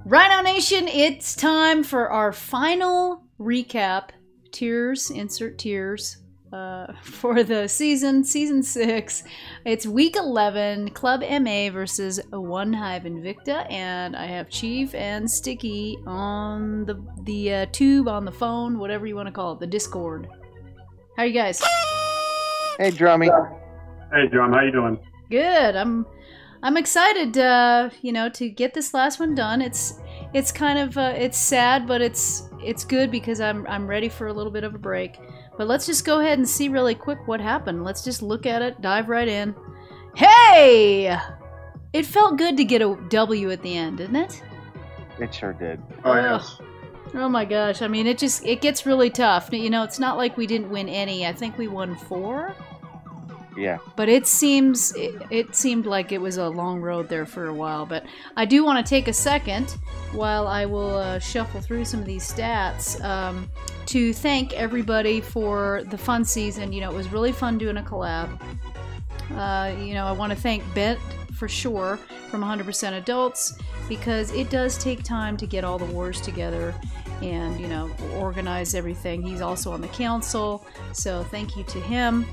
Rhino Nation, it's time for our final recap. Tears, insert tears, for the season 6. It's week 11, Club MA versus One Hive Invicta, and I have Chief and Sticky on the tube, on the phone, whatever you want to call it, the Discord. How are you guys? Hey, Drummy. Hey, Drum. How you doing? Good. I'm excited, to get this last one done. It's kind of it's sad, but it's good because I'm ready for a little bit of a break. But let's just go ahead and see really quick what happened. Let's just look at it, dive right in. Hey! It felt good to get a W at the end, didn't it? It sure did. Oh, yes. Oh my gosh. I mean, it gets really tough. You know, it's not like we didn't win any. I think we won 4. Yeah. But it seemed like it was a long road there for a while. But I do want to take a second while I will shuffle through some of these stats to thank everybody for the fun season. You know, it was really fun doing a collab. I want to thank Bent for sure from 100% Adults, because it does take time to get all the wars together and, organize everything. He's also on the council, so thank you to him.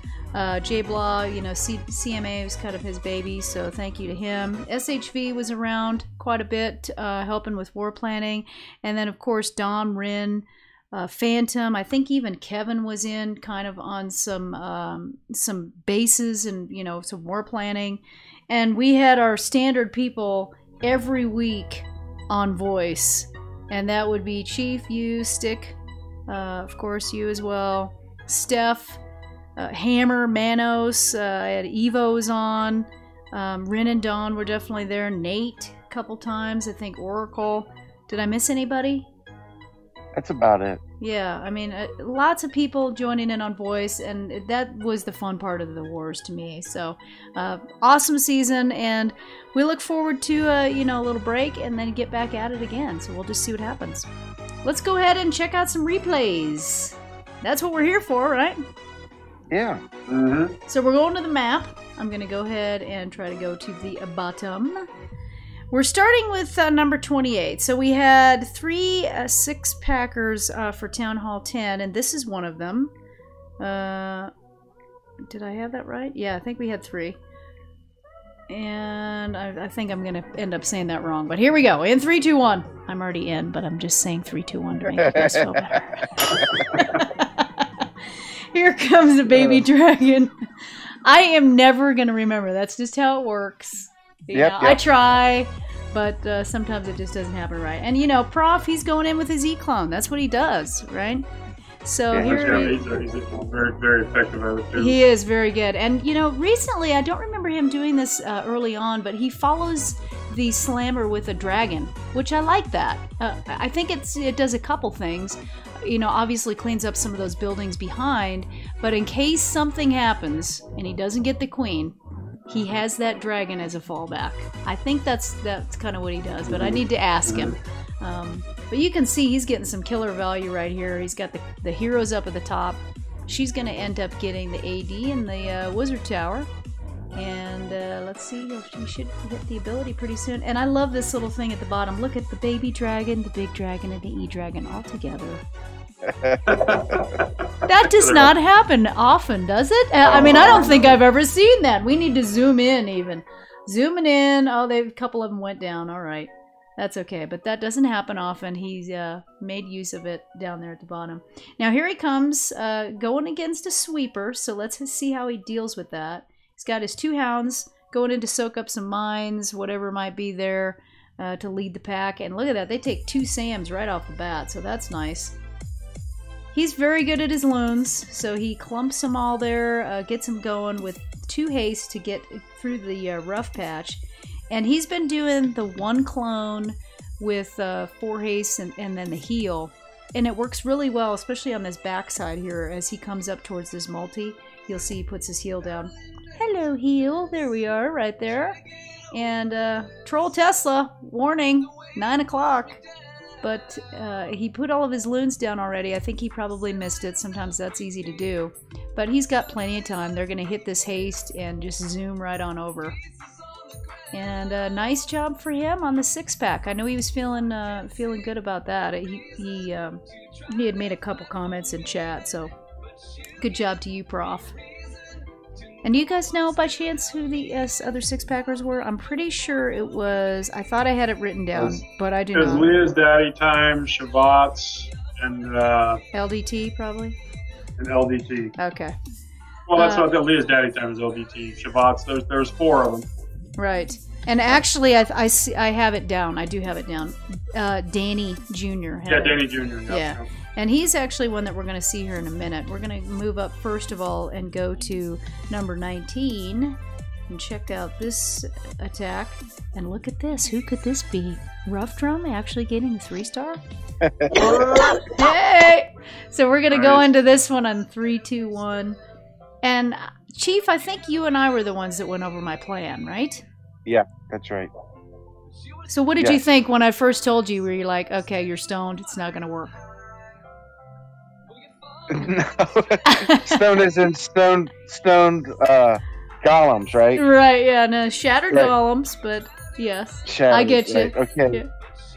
J Blah, CMA was kind of his baby, so thank you to him. SHV was around quite a bit, helping with war planning. And then, of course, Dom, Rin, Phantom. I think even Kevin was in kind of on some bases and, some war planning. And we had our standard people every week on voice. And that would be Chief, you, Stick, of course, you as well, Steph, Hammer, Manos, I had Evo's on, Rin and Dawn were definitely there, Nate a couple times, I think Oracle. Did I miss anybody? That's about it. Yeah, I mean, lots of people joining in on voice, and that was the fun part of the wars to me. So, awesome season, and we look forward to, a little break and then get back at it again. So we'll just see what happens. Let's go ahead and check out some replays. That's what we're here for, right? Yeah. Mm-hmm. So we're going to the map. I'm going to go ahead and try to go to the bottom. We're starting with number 28. So we had 3 6-packers for Town Hall 10, and this is one of them. Did I have that right? Yeah, I think we had 3. And I think I'm going to end up saying that wrong. But here we go. In 3, 2, 1. I'm already in, but I'm just saying 3, 2, 1 to make you guys feel better. Here comes the baby dragon. I am never going to remember. That's just how it works. Yep. I try, but sometimes it just doesn't happen right. And, Prof, he's going in with his E-clone. That's what he does, right? So here he's very, very effective at it, too. He is very good. And, recently, I don't remember him doing this early on, but he follows the slammer with a dragon, which I like that. I think it does a couple things. Obviously cleans up some of those buildings behind, but in case something happens and he doesn't get the queen, he has that dragon as a fallback. I think that's kind of what he does, but I need to ask him. But you can see he's getting some killer value right here. He's got the heroes up at the top. She's going to end up getting the AD in the Wizard Tower. And let's see, she should get the ability pretty soon. And I love this little thing at the bottom. Look at the baby dragon, the big dragon, and the E-dragon all together. That does not happen often, does it? I mean, I don't think I've ever seen that. We need to zoom in even. Zooming in. Oh, a couple of them went down. All right. That's okay. But that doesn't happen often. He's made use of it down there at the bottom. Now, here he comes going against a sweeper. So let's see how he deals with that. He's got his 2 hounds going in to soak up some mines, whatever might be there to lead the pack. And look at that. They take 2 Sams right off the bat. So that's nice. He's very good at his loons, so he clumps them all there, gets them going with 2 haste to get through the rough patch. And he's been doing the 1 clone with 4 haste and then the heal. And it works really well, especially on this backside here as he comes up towards this multi. You'll see he puts his heal down. Hello, heal. There we are, right there. And Troll Tesla, warning, 9 o'clock. But he put all of his loons down already. I think he probably missed it. Sometimes that's easy to do. But he's got plenty of time. They're going to hit this haste and just zoom right on over. And nice job for him on the 6-pack. I know he was feeling good about that. He had made a couple comments in chat, so good job to you, Prof. And do you guys know by chance who the other 6-packers were? I'm pretty sure it was... I thought I had it written down, but I do not. It was Leah's Daddy Time, Shabbat's, and... LDT, probably? And LDT. Okay. Well, that's what Leah's Daddy Time is LDT. Shabbat's, there's 4 of them. Right. And actually, I have it down. I do have it down. Danny Jr. Yeah, Danny Jr. Yeah. And he's actually one that we're going to see here in a minute. We're going to move up first of all and go to number 19 and check out this attack. And look at this. Who could this be? Ruff Drum actually getting a 3-star? Hey! So we're going to go into this one on 3, 2, 1. And Chief, I think you and I were the ones that went over my plan, right? Yeah, that's right. So what did you think when I first told you? Were you like, okay, you're stoned, it's not going to work? No. Stoned is in stoned golems, right? Right, yeah, no, shattered golems, but yes. Shattered, I get you. Right. Okay. Yeah.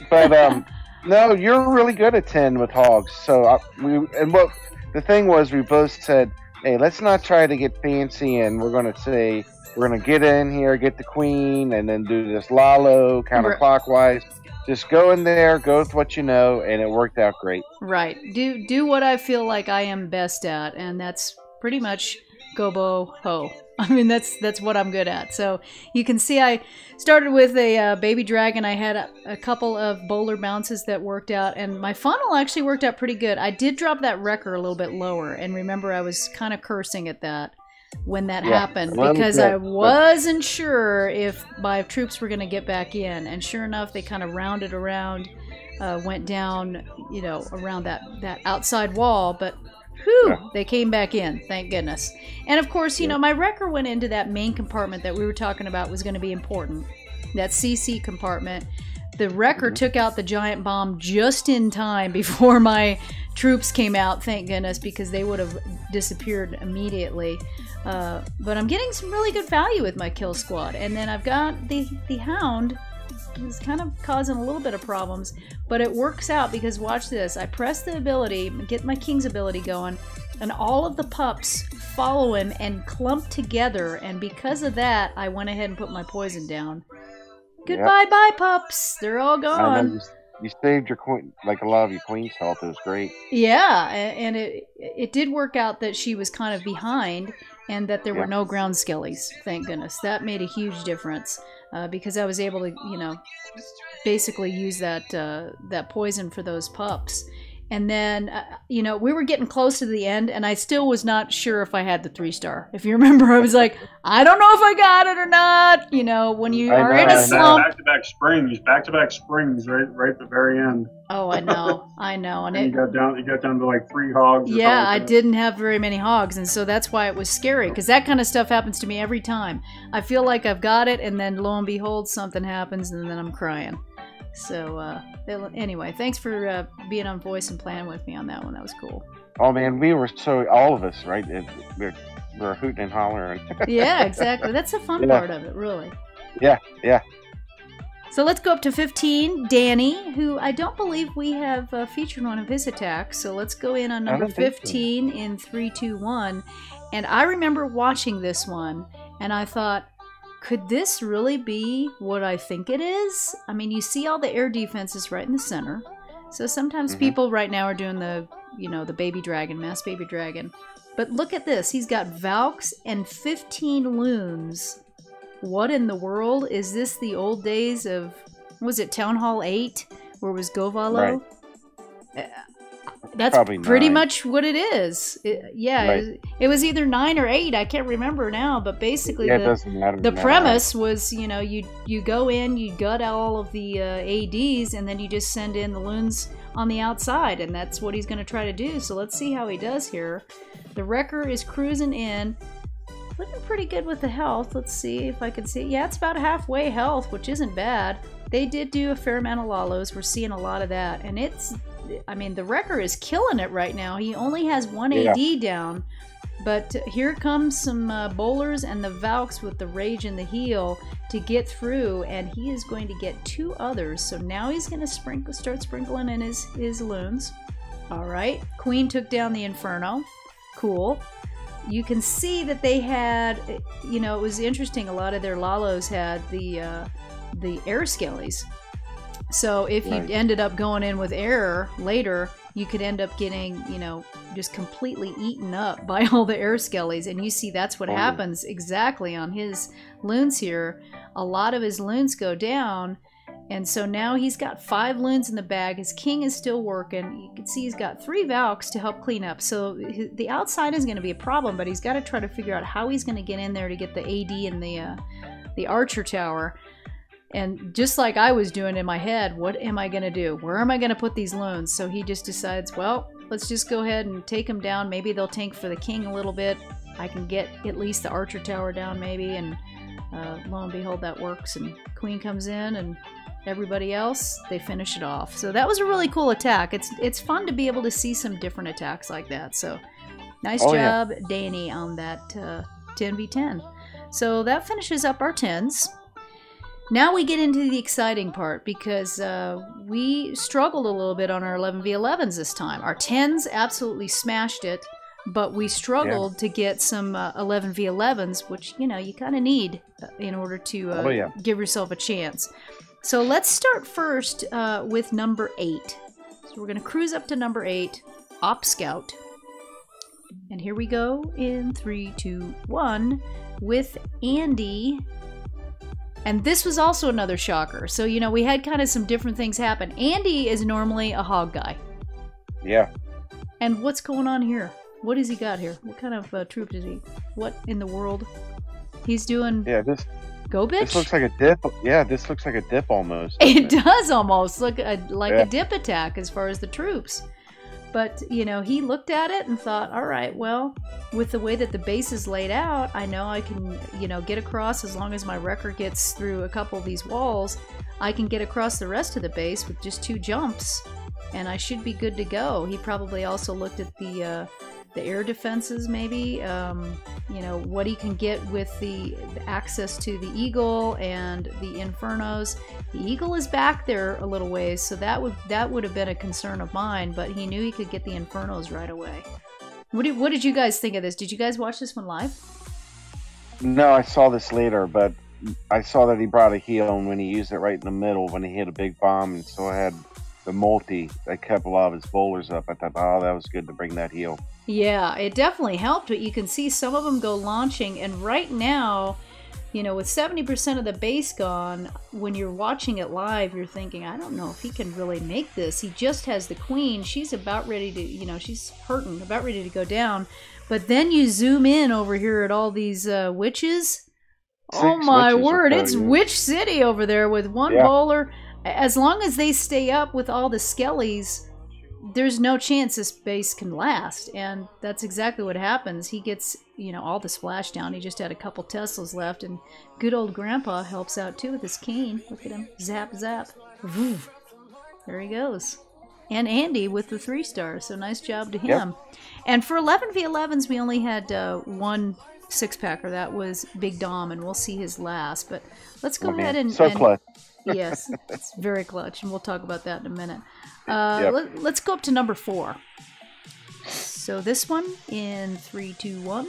But, no, you're really good at 10 with hogs. So, the thing was, we both said, hey, let's not try to get fancy, and we're going to say, we're going to get in here, get the queen, and then do this lalo counterclockwise. Just go in there, go with what you know, and it worked out great. Right. Do what I feel like I am best at, and that's pretty much gobo ho. I mean, that's what I'm good at. So you can see I started with a baby dragon. I had a couple of bowler bounces that worked out, and my funnel actually worked out pretty good. I did drop that wrecker a little bit lower, and remember I was kind of cursing at that when that happened because I wasn't sure if my troops were going to get back in, and sure enough they kind of rounded around, went down, you know, around that outside wall, but they came back in, thank goodness. And of course, you know, my wrecker went into that main compartment that we were talking about was going to be important, that CC compartment. The wrecker took out the giant bomb just in time before my troops came out, thank goodness, because they would have disappeared immediately. But I'm getting some really good value with my kill squad. And then I've got the hound, who's kind of causing a little bit of problems, but it works out because watch this. I press the ability, get my king's ability going, and all of the pups follow him and clump together, and because of that, I went ahead and put my poison down. Goodbye, bye, pups. They're all gone. You saved your queen, like a lot of your queen's health. It was great. Yeah, and it did work out that she was kind of behind, and that there were no ground skellies. Thank goodness. That made a huge difference because I was able to, you know, basically use that poison for those pups. And then, you know, we were getting close to the end, and I still was not sure if I had the 3-star. If you remember, I was like, I don't know if I got it or not. You know, when you are in a slump. Back-to-back springs, right at the very end. Oh, I know. And you got down to like 3 hogs. Yeah, I didn't have very many hogs, and so that's why it was scary, because that kind of stuff happens to me every time. I feel like I've got it, and then lo and behold, something happens, and then I'm crying. So, anyway, thanks for being on voice and playing with me on that one. That was cool. Oh, man, we were all of us, right? We're hooting and hollering. Yeah, exactly. That's the fun part of it, really. Yeah. So let's go up to 15, Danny, who I don't believe we have featured one of his attacks. So let's go in on number 15 in 3, 2, 1. And I remember watching this one, and I thought, could this really be what I think it is? I mean, you see all the air defenses right in the center. So sometimes people right now are doing the, you know, the baby dragon, mass baby dragon. But look at this. He's got Valks and 15 loons. What in the world? Is this the old days of, was it Town Hall 8? Where it was Govalo? Right. That's pretty much what it is. It was either 9 or 8. I can't remember now, but basically the premise was, you know, you go in, you gut all of the ADs, and then you just send in the loons on the outside, and that's what he's going to try to do. So let's see how he does here. The wrecker is cruising in. looking pretty good with the health. Let's see if I can see. Yeah, it's about halfway health, which isn't bad. They did do a fair amount of Lalos. We're seeing a lot of that. And it's, I mean, the Wrecker is killing it right now. He only has one AD down. But here comes some bowlers and the Valks with the Rage and the Heal to get through. And he is going to get 2 others. So now he's going to start sprinkling in his loons. All right. Queen took down the Inferno. Cool. You can see that they had, you know, it was interesting. A lot of their Lalos had the air skellies. So if you ended up going in with air later, you could end up getting, you know, just completely eaten up by all the air skellies. And you see that's what happens exactly on his loons here. A lot of his loons go down. And so now he's got 5 loons in the bag. His king is still working. You can see he's got 3 Valks to help clean up. So the outside is going to be a problem, but he's got to try to figure out how he's going to get in there to get the AD and the Archer Tower. And just like I was doing in my head, what am I going to do? Where am I going to put these loons? So he just decides, well, let's just go ahead and take them down. Maybe they'll tank for the king a little bit. I can get at least the Archer Tower down maybe. And lo and behold, that works. And Queen comes in and everybody else, they finish it off. So that was a really cool attack. It's fun to be able to see some different attacks like that. So nice job, Danny, on that 10v10. So that finishes up our 10s. Now we get into the exciting part because we struggled a little bit on our 11v11s this time. Our 10s absolutely smashed it, but we struggled to get some 11v11s, which, you know, you kind of need in order to give yourself a chance. So let's start first with number 8. So we're going to cruise up to number 8, Op Scout. And here we go in 3, 2, 1 with Andy. And this was also another shocker. So, you know, we had kind of some different things happen. Andy is normally a hog guy. Yeah. And what's going on here? What has he got here? What kind of troop is he? What in the world? He's doing... Yeah, this... Go, bitch? This looks like a dip. Yeah, this looks like a dip almost. It does almost look like a dip attack as far as the troops. But, you know, he looked at it and thought, all right, well, with the way that the base is laid out, I know I can, you know, get across as long as my Wrecker gets through a couple of these walls. I can get across the rest of the base with just 2 jumps, and I should be good to go. He probably also looked at the air defenses, maybe, you know, what he can get with the access to the Eagle and the Infernos. The Eagle is back there a little ways, so that would have been a concern of mine, but he knew he could get the Infernos right away. What did you guys think of this? Did you guys watch this one live? No, I saw this later, but I saw that he brought a heal, and when he used it right in the middle, when he hit a big bomb, and so I had the multi that kept a lot of his bowlers up. I thought, oh, that was good to bring that heal. Yeah, it definitely helped, but you can see some of them go launching, and right now, you know, with 70% of the base gone, when you're watching it live, you're thinking, I don't know if he can really make this. He just has the Queen. She's about ready to, you know, she's hurting, about ready to go down. But then you zoom in over here at all these witches. Oh my word, it's Witch City over there with one bowler. As long as they stay up with all the skellies, there's no chance this base can last, and that's exactly what happens. He gets, you know, all the splashdown. He just had a couple Teslas left, and good old Grandpa helps out too with his cane. Look at him. Zap, zap. Vroom. There he goes. And Andy with the 3-star, so nice job to him. Yep. And for 11v11s, we only had 1 6-packer. That was Big Dom, and we'll see his last. But let's go ahead and... clutch. Yes, it's very clutch, and we'll talk about that in a minute. Let's go up to number 4. So this one in 3, 2, 1.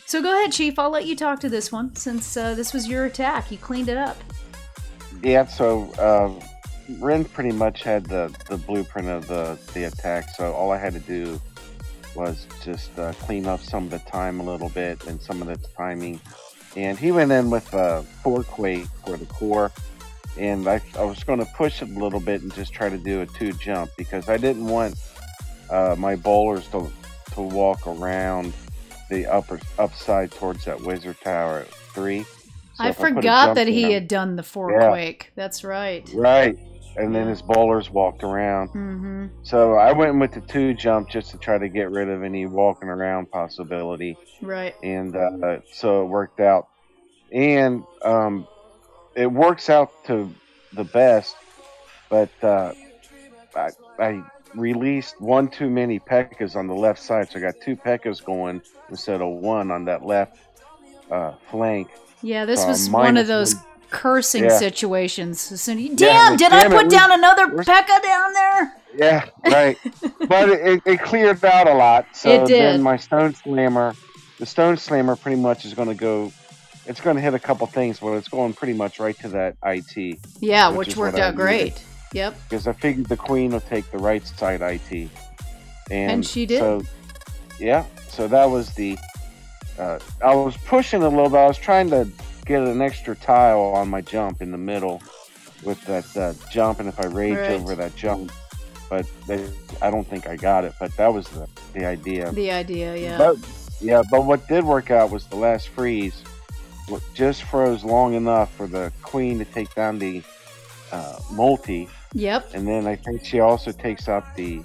So go ahead, Chief. I'll let you talk to this one since this was your attack. You cleaned it up. Yeah. So Ren pretty much had the blueprint of the attack. So all I had to do was just clean up some of the time a little bit and some of the timing. And he went in with 4 Quake for the core. And I was going to push it a little bit and just try to do a 2 jump because I didn't want my bowlers to walk around the upside towards that wizard tower at 3. So I forgot that he had done the 4 Quake. That's right. Right. and then his bowlers walked around. Mm-hmm. So I went with the 2 jump just to try to get rid of any walking around possibility. Right. And so it worked out. And it works out to the best, but I released 1 too many pekkas on the left side, so I got 2 pekkas going instead of 1 on that left flank. Yeah, this So was one of those -1. cursing Yeah. situations. So, Yeah, damn, did I damn put it, down another pekka down there? Yeah, right. But it cleared out a lot. So It did. then my Stone Slammer, the Stone Slammer pretty much is going to go, it's going to hit a couple things, but it's going pretty much right to that IT. Yeah, which worked what I out great. Yep. Because I figured the Queen will take the right side IT. And she did. So, yeah, so that was the, I was pushing a little bit. I was trying to get an extra tile on my jump in the middle with that jump, and if I rage over that jump, but I don't think I got it. But that was the idea. The idea, yeah. But what did work out was the last freeze. Just froze long enough for the Queen to take down the multi. Yep. And then I think she also takes out the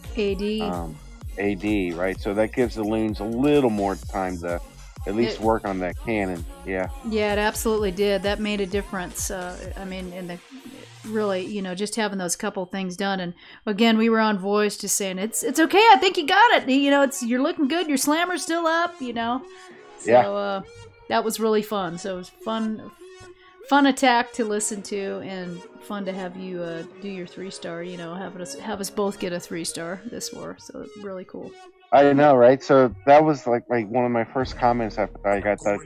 AD, right? So that gives the loons a little more time to at least work on that cannon. Yeah. Yeah, it absolutely did. That made a difference. I mean, in the really, just having those couple things done. And again, we were on voice just saying, it's okay. I think you got it. You're looking good. Your slammer's still up, So, yeah. That was really fun. So it was fun attack to listen to, and fun to have you do your 3-star. Have us both get a 3-star this war. So really cool. I know, right? So that was like one of my first comments after I got that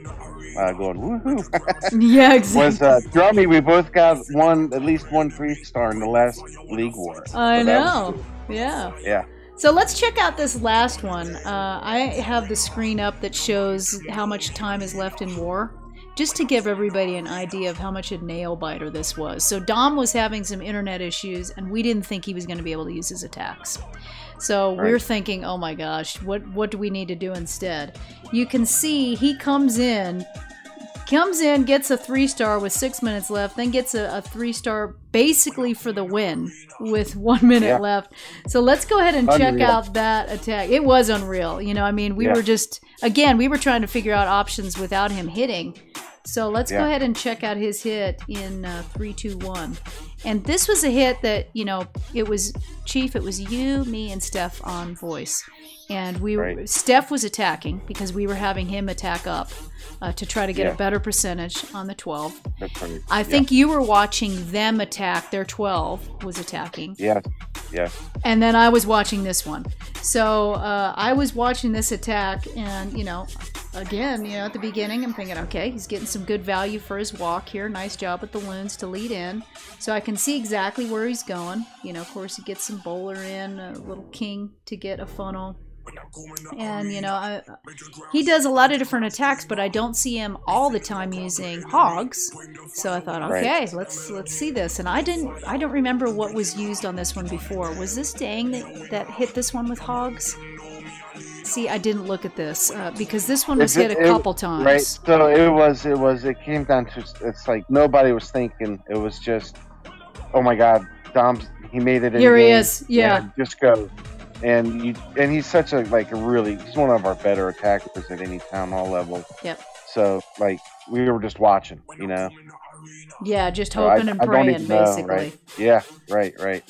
going woohoo. Yeah, exactly. Was Drummy? We both got at least one 3-star in the last League War. I know. Yeah. Yeah. So let's check out this last one. I have the screen up that shows how much time is left in war, just to give everybody an idea of how much a nail biter this was. So Dom was having some internet issues, and we didn't think he was going to be able to use his attacks. So we're thinking, oh my gosh, what do we need to do instead? You can see he comes in, gets a 3-star with 6 minutes left, then gets a 3-star basically for the win with 1 minute left. So let's go ahead and check out that attack. It was unreal. We were just, again, we were trying to figure out options without him hitting. So let's go ahead and check out his hit in 3, 2, 1. And this was a hit that, it was Chief, it was you, me, and Steph on voice. And Steph was attacking because we were having him attack up to try to get a better percentage on the 12. I think you were watching them attack. Their 12 was attacking. Yeah. And then I was watching this one. So I was watching this attack, and again, at the beginning, I'm thinking, okay, he's getting some good value for his walk here. Nice job with the loons to lead in. So I can see exactly where he's going. Of course, he gets some bowler in, a little king to get a funnel. And he does a lot of different attacks, but I don't see him all the time using hogs. So I thought, okay, let's see this. And I don't remember what was used on this one before. Was this Dang that hit this one with hogs? See, I didn't look at this because this one was hit a couple times. Right. So it came down to, it's like nobody was thinking. It was just, oh my God, he made it in Here the he game. is. Yeah. Just go. And he's such he's one of our better attackers at any town hall level. Yep. So we were just watching, Yeah, just hoping and praying, basically. Right? Yeah, right.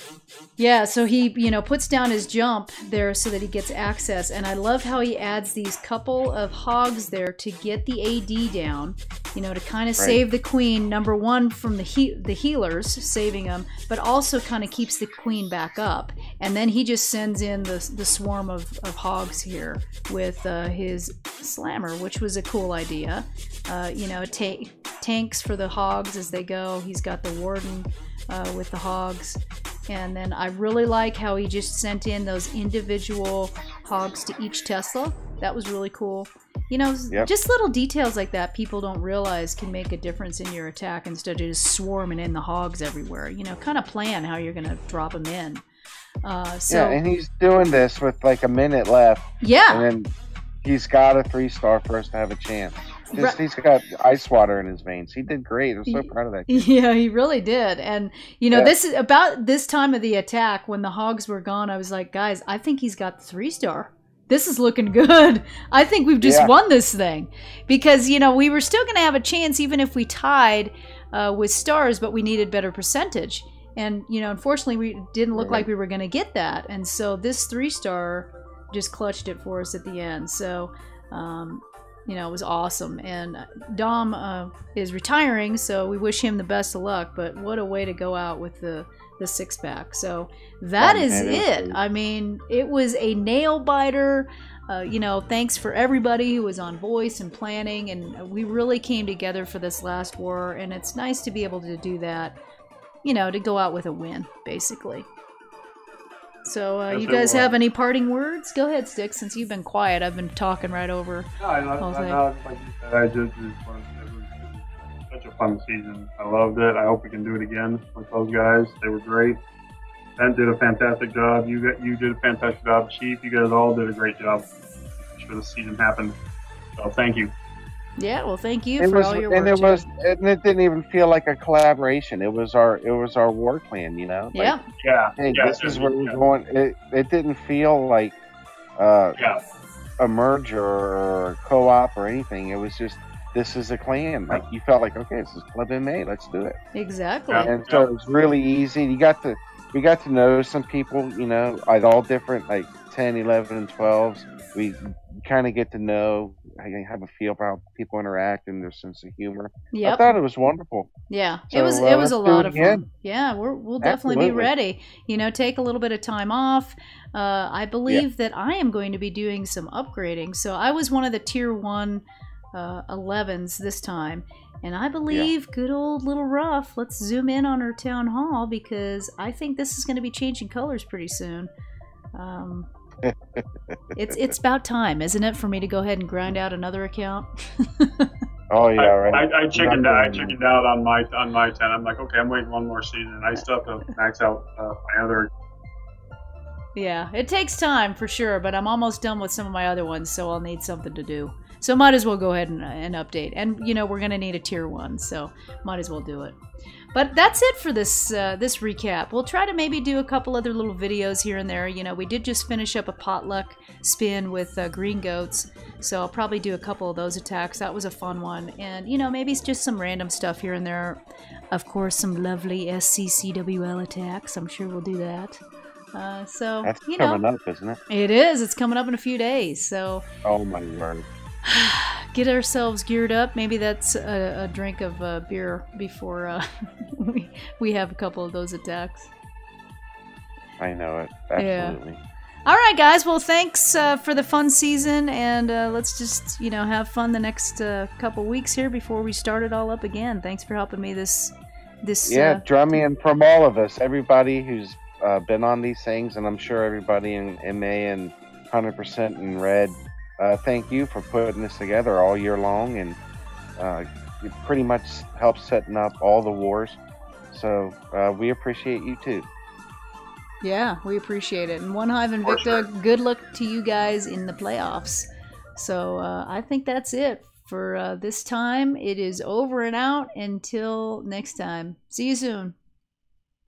Yeah, so he, puts down his jump there so that he gets access, and I love how he adds these couple of hogs there to get the AD down, to kind of save the queen, number one, from the healers, saving them, but also kind of keeps the queen back up. And then he just sends in the swarm of hogs here with his slammer, which was a cool idea. Tanks for the hogs as they go. He's got the warden with the hogs. And then I really like how he just sent in those individual hogs to each Tesla. That was really cool. Just little details like that people don't realize can make a difference in your attack instead of just swarming in the hogs everywhere. Kind of plan how you're going to drop them in. And he's doing this with a minute left. Yeah. And then he's got a 3-star for us to have a chance. He's got ice water in his veins. He did great. I'm so proud of that kid. Yeah, he really did. And this is about this time of the attack when the hogs were gone. I was like, guys, I think he's got the 3-star. This is looking good. I think we've just won this thing because we were still going to have a chance even if we tied with stars, but we needed better percentage. And unfortunately, we didn't look like we were going to get that. And so this 3-star just clutched it for us at the end. So. It was awesome. And Dom is retiring, so we wish him the best of luck. But what a way to go out with the 6-pack. So that is it. I mean, it was a nail biter. Thanks for everybody who was on voice and planning. And we really came together for this last war. And it's nice to be able to do that, to go out with a win, basically. So, you guys have any parting words? Go ahead, Stick, since you've been quiet. I've been talking right over. No, like you said, it was such a fun season. I loved it. I hope we can do it again with those guys. They were great. Ben did a fantastic job. You did a fantastic job. Chief, you guys all did a great job. I'm sure the season happened. So, thank you. Yeah, well, thank you for all your work. And it didn't even feel like a collaboration. It was our war plan, Yeah. Hey, this is where we're going. It didn't feel like a merger or a co-op or anything. It was just this is a clan. Like you felt like, okay, this is Club MA. Let's do it. Exactly. And so it was really easy. We got to know some people, at all different 10, 11, and 12s. We kind of get to know. I have a feel for how people interact and their sense of humor. Yep. I thought it was wonderful. Yeah, so, it was a lot of again. fun. Yeah, we'll definitely be ready. Take a little bit of time off. I believe that I am going to be doing some upgrading. So I was one of the tier 1 11s this time. And I believe good old little Ruff, let's zoom in on her town hall because I think this is going to be changing colors pretty soon. It's about time, isn't it, for me to go ahead and grind out another account? Oh yeah, right. I chickened out on my 10. I'm like, okay, I'm waiting one more season. I still have to max out my other. Yeah, it takes time for sure, but I'm almost done with some of my other ones, so I'll need something to do. So might as well go ahead and update. And we're gonna need a tier 1, so might as well do it. But that's it for this this recap. We'll try to maybe do a couple other little videos here and there. We did just finish up a potluck spin with green goats, so I'll probably do a couple of those attacks. That was a fun one. And, maybe it's just some random stuff here and there. Of course, some lovely CWL attacks. I'm sure we'll do that. So, that's coming up, isn't it? It is. It's coming up in a few days. So. Oh, my word. Get ourselves geared up. Maybe that's a drink of beer before we have a couple of those attacks. I know it. Absolutely. Yeah. All right, guys. Well, thanks for the fun season, and let's just have fun the next couple weeks here before we start it all up again. Thanks for helping me this. Drumming from all of us, everybody who's been on these things, and I'm sure everybody in MA and 100% in Red. Thank you for putting this together all year long, and it pretty much helps setting up all the wars. So we appreciate you too. Yeah, we appreciate it. And One Hive Invicta, good luck to you guys in the playoffs. So I think that's it for this time. It is over and out until next time. See you soon.